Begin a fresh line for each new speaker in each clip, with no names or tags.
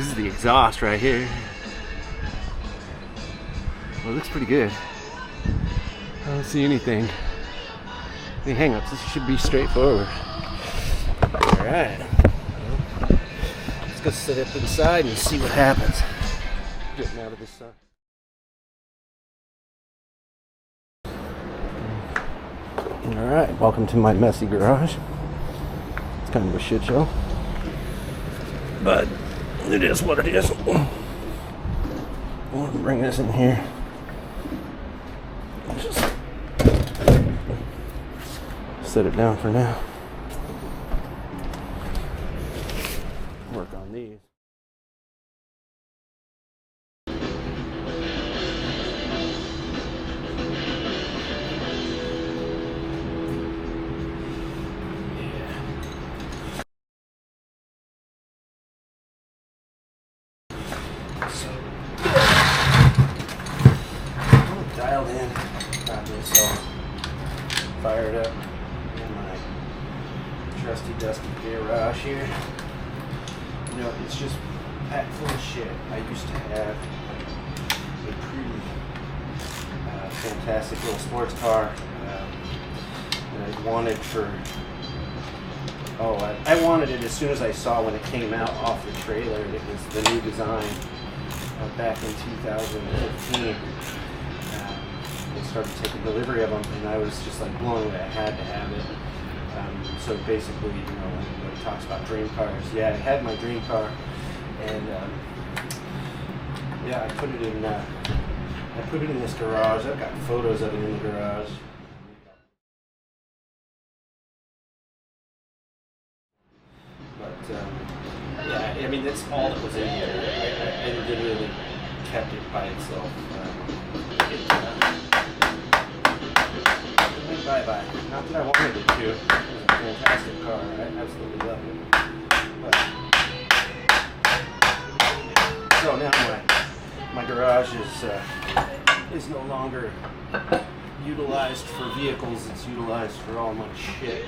This is the exhaust right here. Well, it looks pretty good. I don't see anything. Any hang-ups. This should be straightforward. Alright. Let's go sit up inside and see what happens. Getting out of this sun. Alright, welcome to my messy garage. It's kind of a shit show, but it is what it is. I'll bring this in here. Just set it down for now. Work on these. Dialed in, got this all fired up in my trusty dusty garage here. You know, it's just packed full of shit. I used to have a pretty fantastic little sports car that I wanted for, I wanted it as soon as I saw when it came out off the trailer. It was the new design back in 2015. They started taking delivery of them, and I was just like blown away. I had to have it. So basically, you know, when it talks about dream cars, yeah, I had my dream car, and yeah, I put it in this garage. I've got photos of it in the garage. But yeah, I mean, that's all that was in here. I literally kept it by itself. Bye-bye. Not that I wanted it to. It was a fantastic car. I absolutely love it. But, so now my garage is no longer utilized for vehicles. It's utilized for all my shit.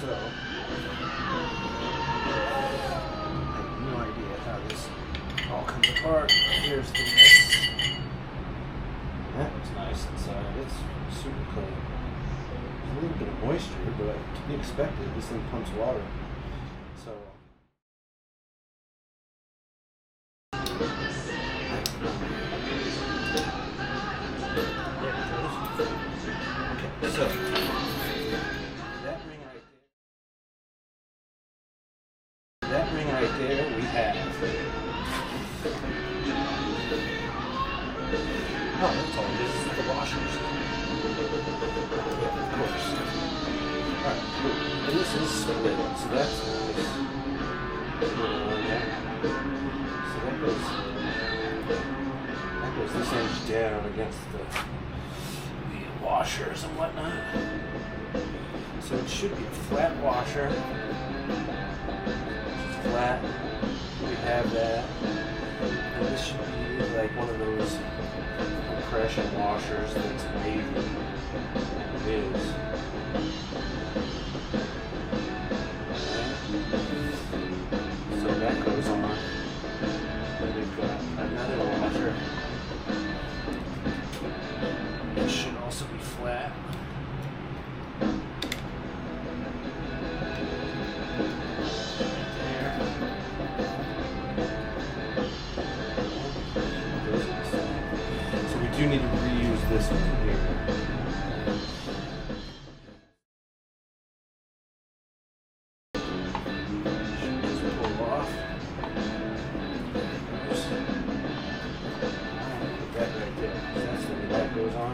So all comes apart. Here's the mess. That was nice inside. It's super clean. There's a little bit of moisture, but to be expected. This thing pumps water. So okay, so that ring right there we have. Oh, that's all it is. It's the washers. Yeah, of course. Alright, cool. And this is split, so that's nice. So that goes this edge down against the washers and whatnot. So it should be a flat washer. It's flat. We have that. And this should be like one of those compression washers that's wavy. It is. So that goes on. Then we've got another washer. It should also be flat. You need to reuse this one here. Just pull off. Just put that right there. That's the way that goes on.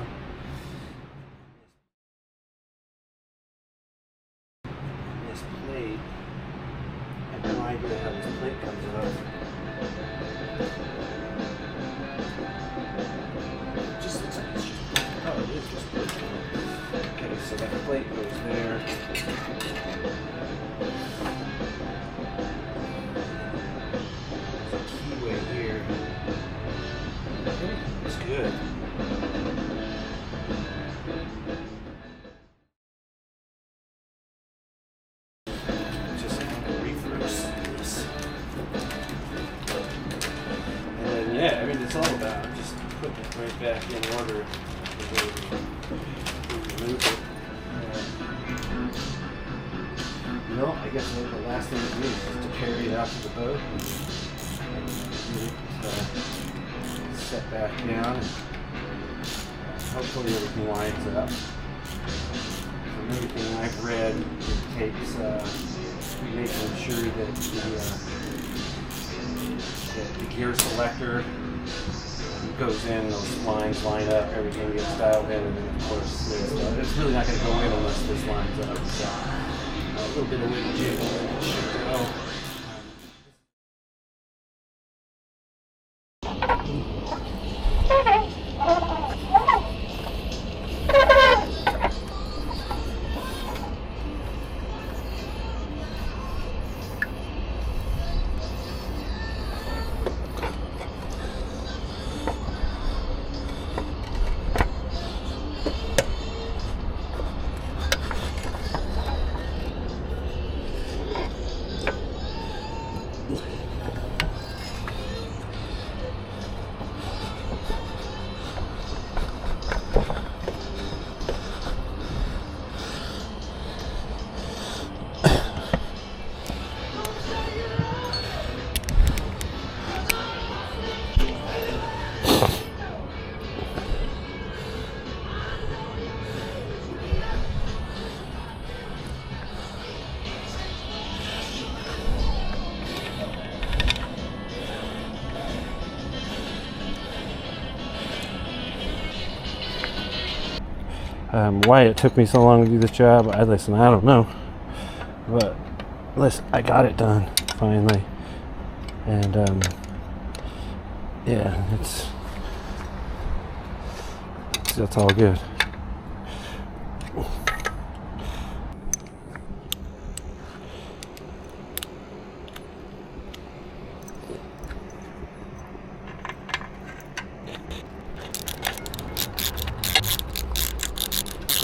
This plate, I have no idea how this plate comes off. Okay, so that plate goes there. There's a keyway here. It's good. back in order. Remove it. No, I guess the last thing to do is just to carry it out to the boat. Set back down, and hopefully everything lines up. From everything I've read, it takes making sure that the gear selector goes in, those lines line up, everything gets dialed in, and then of course it's really not going to go in unless this lines up. So a little bit of wiggle jiggle and it should go. Why it took me so long to do this job, I don't know, but listen, I got it done finally, and yeah, that's all good.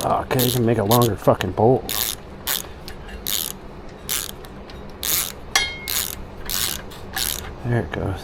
Oh, okay, you can make a longer fucking bolt. There it goes.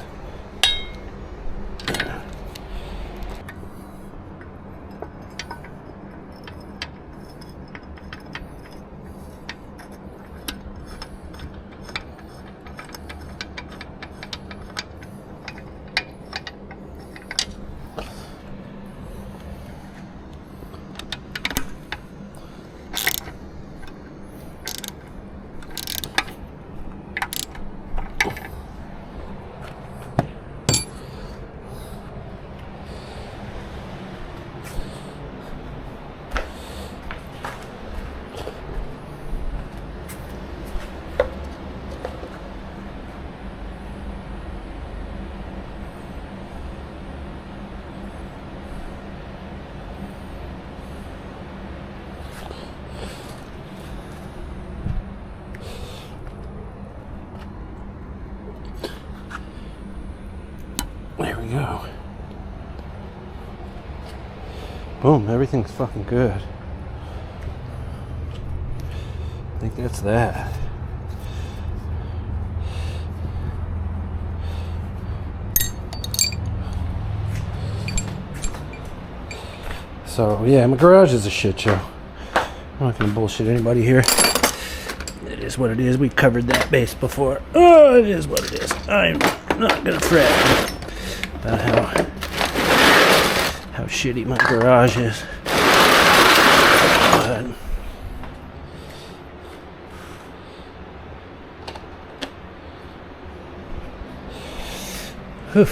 There we go. Boom, everything's fucking good. I think that's that. So yeah, my garage is a shit show. I'm not gonna bullshit anybody here. It is what it is. We covered that base before. Oh, it is what it is. I'm not gonna fret about how shitty my garage is. But whew.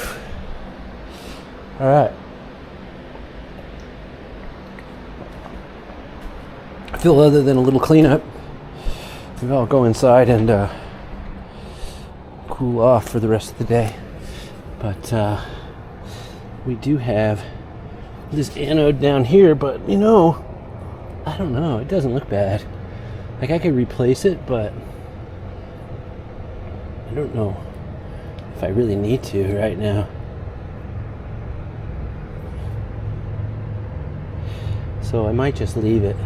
All right. I feel other than a little cleanup, we all go inside and cool off for the rest of the day. But we do have this anode down here, but you know, I don't know, it doesn't look bad. Like I could replace it, but I don't know if I really need to right now. So I might just leave it.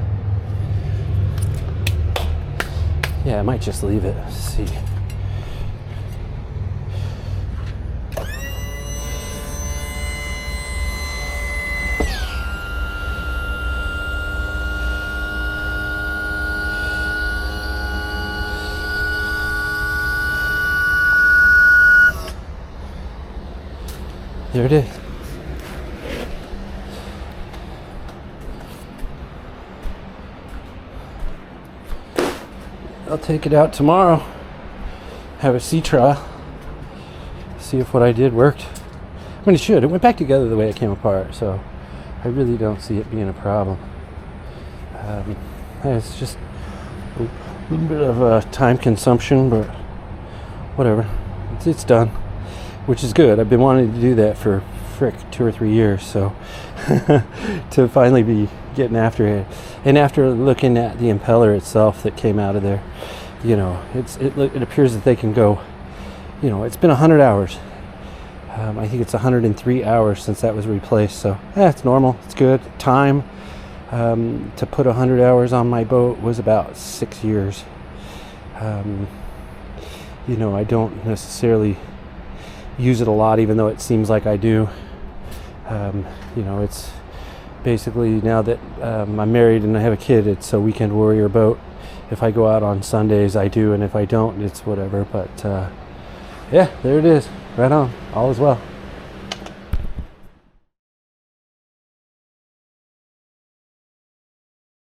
Yeah, I might just leave it. Let's see. there it is. I'll take it out tomorrow, have a sea trial, see if what I did worked. I mean, it should. It went back together the way it came apart, so I really don't see it being a problem. It's just a little bit of time consumption, but whatever. It's done, which is good. I've been wanting to do that for 2 or 3 years, so to finally be getting after it. And after looking at the impeller itself that came out of there, you know, it appears that they can go, you know, it's been 100 hours. I think it's 103 hours since that was replaced, so it's normal. It's good. Time to put 100 hours on my boat was about 6 years. You know, I don't necessarily use it a lot, even though it seems like I do. You know, it's basically, now that I'm married and I have a kid, it's a weekend warrior boat. If I go out on Sundays, I do, and if I don't, it's whatever. But yeah, there it is. Right on. All is well.